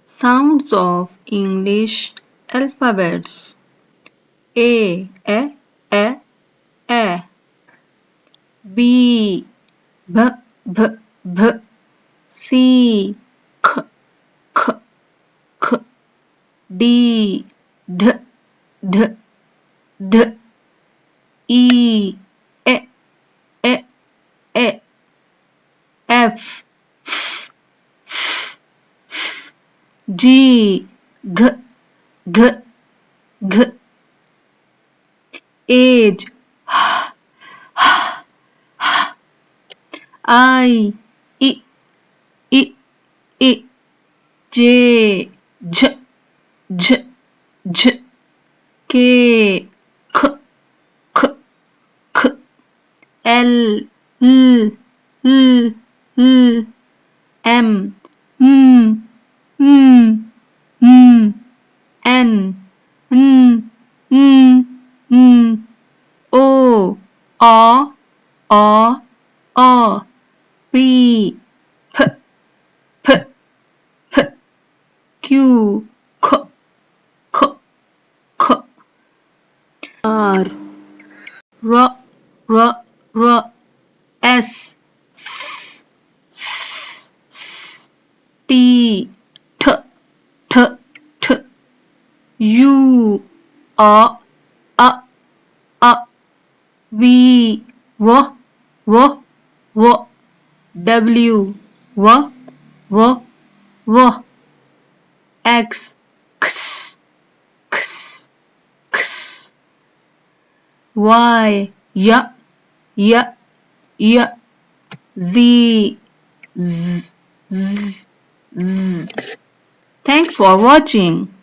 Sounds of English alphabets. A, A, A. B, B, B, B. C, K, K, K. D, D, D, D. E, E, E, E. F, F, F, F. G, G, G, G. H, I, I, I, I. J, J, J, J. K, K, K, K. L, L, L, L. M, M, M, M. N, N, N, N. O, O, O. P, P, P, P. Q, K, K, K. R, R, R, R. S, S, S, S. T, T, T, T. U, A, A, A. V, W, W, W. W, W, W, W. X, X, X, X. Y, Y, Y, Y. Z, Z, Z, Z. Thanks for watching.